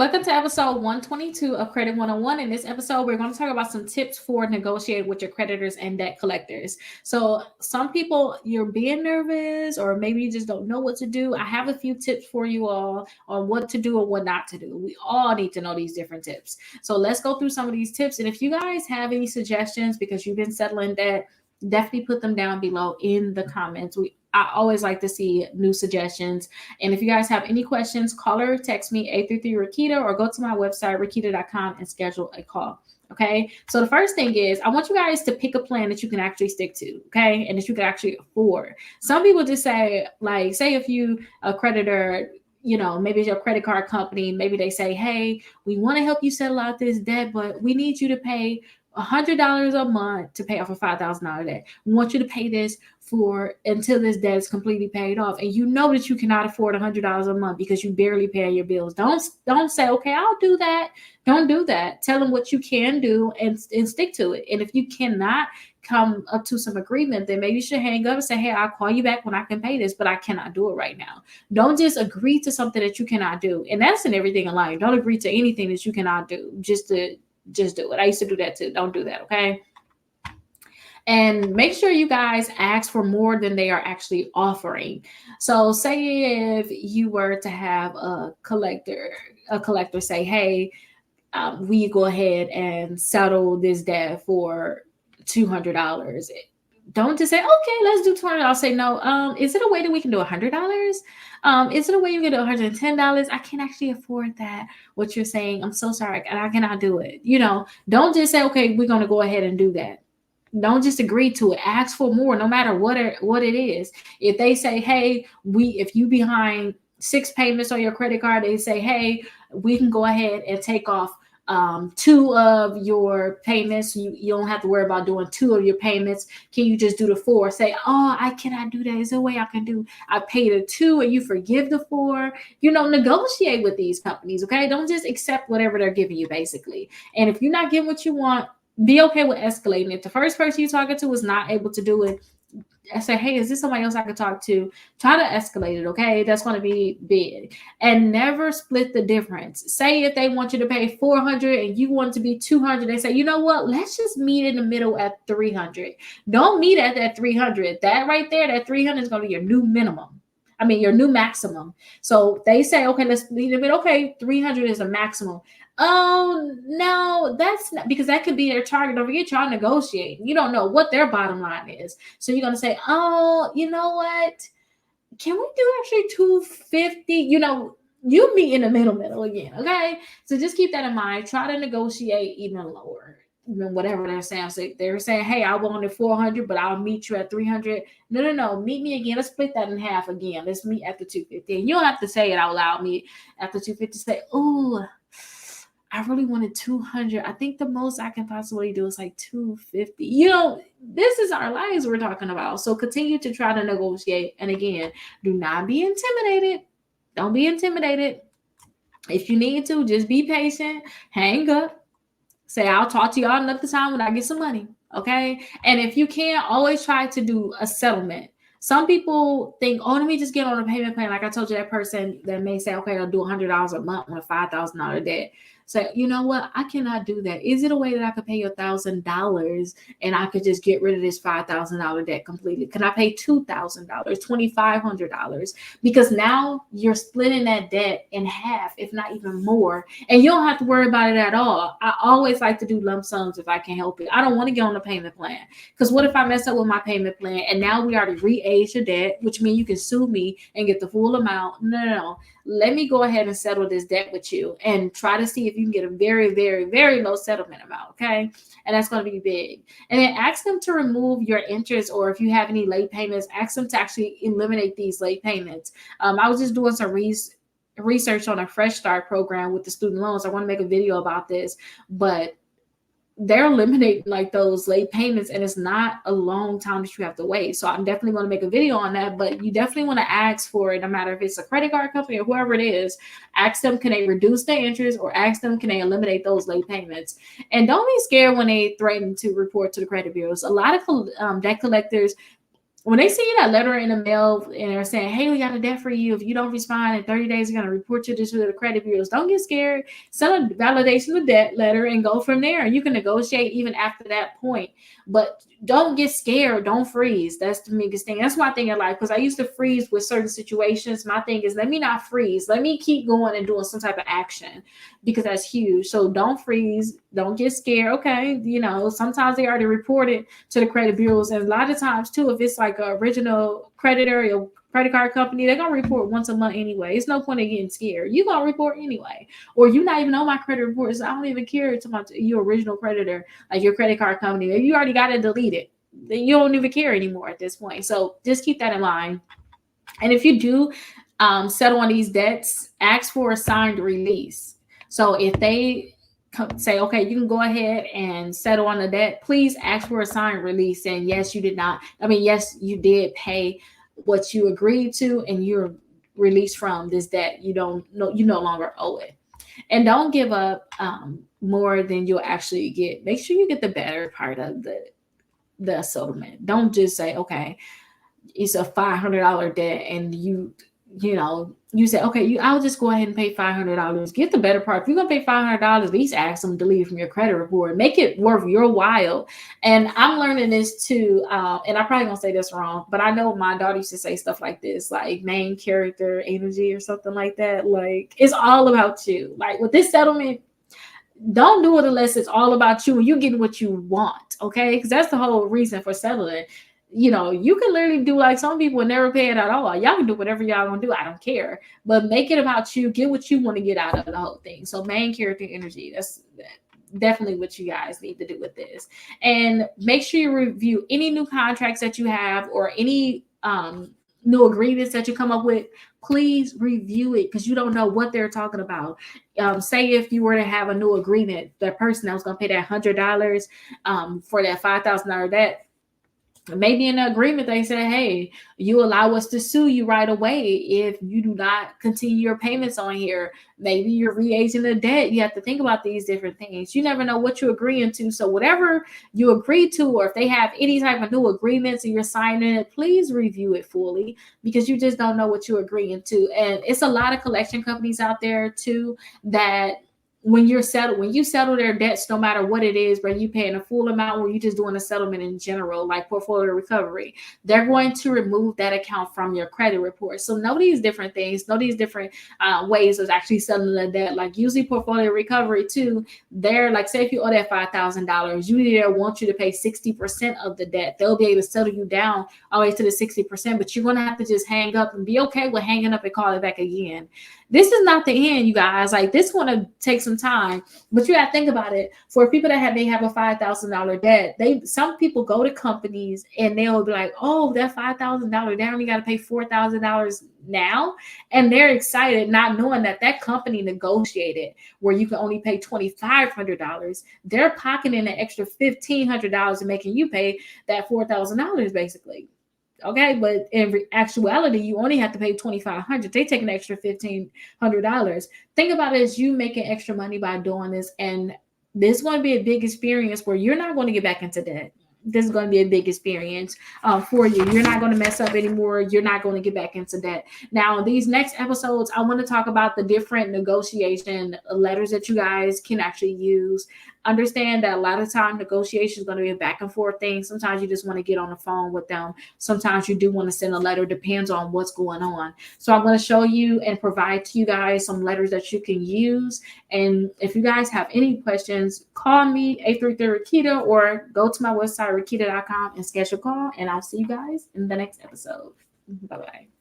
welcome to episode 122 of Credit 101. In this episode, we're going to talk about some tips for negotiating with your creditors and debt collectors. So, some people, you're being nervous, or maybe you just don't know what to do. I have a few tips for you all on what to do and what not to do. We all need to know these different tips. So, let's go through some of these tips. And if you guys have any suggestions because you've been settling debt, definitely put them down below in the comments. I always like to see new suggestions. And if you guys have any questions, call or text me 833-RICKITA or go to my website, rickita.com, and schedule a call. Okay. So the first thing is I want you guys to pick a plan that you can actually stick to. Okay. And that you can actually afford. Some people just say, like, say if you a creditor, you know, maybe it's your credit card company, maybe they say, hey, we want to help you settle out this debt, but we need you to pay $100 a month to pay off a $5,000 debt. We want you to pay this for until this debt is completely paid off. And you know that you cannot afford $100 a month because you barely pay your bills. Don't say, okay, I'll do that. Don't do that. Tell them what you can do and stick to it. And if you cannot come up to some agreement, then maybe you should hang up and say, hey, I'll call you back when I can pay this, but I cannot do it right now. Don't just agree to something that you cannot do. And that's in everything in life. Don't agree to anything that you cannot do. Just do it. I used to do that too. Don't do that. Okay. And make sure you guys ask for more than they are actually offering. So say if you were to have a collector say, hey, we go ahead and settle this debt for $200. Don't just say, okay, let's do $200. I'll say, no, is it a way that we can do $100? Is it a way you can do $110? I can't actually afford that. What you're saying, I'm so sorry, I cannot do it. You know, don't just say, okay, we're going to go ahead and do that. Don't just agree to it. Ask for more, no matter what it is. If they say, hey, if you behind 6 payments on your credit card, they say, hey, we can go ahead and take off 2 of your payments. You don't have to worry about doing 2 of your payments. Can you just do the 4? Say, oh, I cannot do that. Is there a way I can do? I pay the 2 and you forgive the 4. You know, negotiate with these companies. Okay, don't just accept whatever they're giving you, basically. And if you're not getting what you want, be okay with escalating. If the first person you're talking to is not able to do it, I say, hey, is this somebody else I could talk to? Try to escalate it, okay? That's going to be big. And never split the difference. Say if they want you to pay $400 and you want it to be $200, they say, you know what? Let's just meet in the middle at $300. Don't meet at that $300. That right there, that $300 is going to be your new minimum. I mean, your new maximum. So they say, okay, let's meet in the middle. Okay, $300 is a maximum. Oh, no, that's not, because that could be their target. Don't forget, y'all negotiating. You don't know what their bottom line is. So you're going to say, oh, you know what? Can we do actually $250? You know, you meet in the middle again. Okay. So just keep that in mind. Try to negotiate even lower. Whatever they're saying. So they're saying, hey, I wanted $400, but I'll meet you at $300. No. Meet me again. Let's split that in half again. Let's meet at the $250. And you don't have to say it out loud. Meet at the $250. Say, oh, I really wanted $200. I think the most I can possibly do is like $250. You know, this is our lives we're talking about. So continue to try to negotiate. And again, do not be intimidated. Don't be intimidated. If you need to, just be patient. Hang up. Say, I'll talk to y'all another time when I get some money. Okay. And if you can, always try to do a settlement. Some people think, oh, let me just get on a payment plan. Like I told you, that person that may say, okay, I'll do $100 a month on a $5,000 debt. So, you know what? I cannot do that. Is it a way that I could pay you $1,000 and I could just get rid of this $5,000 debt completely? Can I pay $2,000, $2,500? Because now you're splitting that debt in half, if not even more. And you don't have to worry about it at all. I always like to do lump sums if I can help it. I don't want to get on a payment plan. Because what if I mess up with my payment plan and now we already re-aged your debt, which means you can sue me and get the full amount? No. Let me go ahead and settle this debt with you and try to see if you can get a very, very, very low settlement amount. Okay. And that's going to be big. And then ask them to remove your interest, or if you have any late payments, ask them to actually eliminate these late payments. I was just doing some research on a Fresh Start program with the student loans. I want to make a video about this, but they're eliminating like those late payments, and it's not a long time that you have to wait. So I'm definitely going to make a video on that, but you definitely want to ask for it, no matter if it's a credit card company or whoever it is. Ask them, can they reduce their interest, or ask them, can they eliminate those late payments? And don't be scared when they threaten to report to the credit bureaus. A lot of debt collectors when they see that letter in the mail and they're saying, hey, we got a debt for you. If you don't respond in 30 days, we're going to report you to the credit bureaus. Don't get scared. Send a validation of debt letter and go from there. You can negotiate even after that point. But don't get scared. Don't freeze. That's the biggest thing. That's my thing in life, because I used to freeze with certain situations. My thing is, let me not freeze. Let me keep going and doing some type of action, because that's huge. So don't freeze. Don't get scared. Okay. Sometimes they already reported to the credit bureaus. And a lot of times too, if it's like an original creditor or credit card company, they're gonna report once a month anyway. It's no point in getting scared. You're gonna report anyway. Or you not even know my credit report. So I don't even care to my your original creditor, like your credit card company. If you already got it deleted, then you don't even care anymore at this point. So just keep that in mind. And if you do settle on these debts, ask for a signed release. So if they say, okay, you can go ahead and settle on the debt, please ask for a signed release saying, yes, you did not. Yes, you did pay what you agreed to, and you're released from this debt. You no longer owe it. And don't give up more than you'll actually get. Make sure you get the better part of the settlement. Don't just say, okay, it's a $500 debt, and you say, okay, I'll just go ahead and pay $500. Get the better part. If you're gonna pay $500, at least ask them to delete from your credit report. Make it worth your while. And I'm learning this too. And I'm probably gonna say this wrong, but I know my daughter used to say stuff like this, like main character energy or something like that. Like, it's all about you. Like with this settlement, don't do it unless it's all about you and you getting what you want. Okay, because that's the whole reason for settling. You can literally do like some people never pay it at all. Y'all can do whatever y'all gonna do. I don't care. But make it about you. Get what you want to get out of the whole thing. So main character energy. That's definitely what you guys need to do with this. And make sure you review any new contracts that you have, or any new agreements that you come up with. Please review it, because you don't know what they're talking about. Say if you were to have a new agreement, that person that was going to pay that $100 for that $5,000 debt, maybe in the agreement they say, hey, you allow us to sue you right away if you do not continue your payments on here. Maybe you're re-aging the debt. You have to think about these different things. You never know what you're agreeing to. So whatever you agree to, or if they have any type of new agreements and you're signing it, please review it fully, because you just don't know what you're agreeing to. And it's a lot of collection companies out there too, that when you settle their debts, no matter what it is, whether you paying a full amount or you just doing a settlement in general, like portfolio recovery, they're going to remove that account from your credit report. So know these different things, know these different ways of actually settling the debt. Like usually portfolio recovery too, they're like, say if you owe that $5,000, usually they want you to pay 60% of the debt. They'll be able to settle you down all the way to the 60%, but you're going to have to just hang up and be okay with hanging up and call it back again. This is not the end, you guys. Like, this want to take some time, but you got to think about it. For people that may have a $5,000 debt, some people go to companies and they'll be like, oh, that $5,000 debt, only got to pay $4,000 now, and they're excited, not knowing that company negotiated where you can only pay $2,500. They're pocketing an extra $1,500 and making you pay that $4,000 basically. Okay, but in actuality, you only have to pay $2,500. They take an extra $1,500. Think about it as you making extra money by doing this, and this is going to be a big experience where you're not going to get back into debt. This is going to be a big experience for you. You're not going to mess up anymore. You're not going to get back into debt. Now, these next episodes, I want to talk about the different negotiation letters that you guys can actually use. Understand that a lot of time negotiation is going to be a back and forth thing. Sometimes you just want to get on the phone with them. Sometimes you do want to send a letter. Depends on what's going on. So I'm going to show you and provide to you guys some letters that you can use. And if you guys have any questions, call me 833-Rickita, or go to my website, rickita.com, and schedule a call. And I'll see you guys in the next episode. Bye-bye.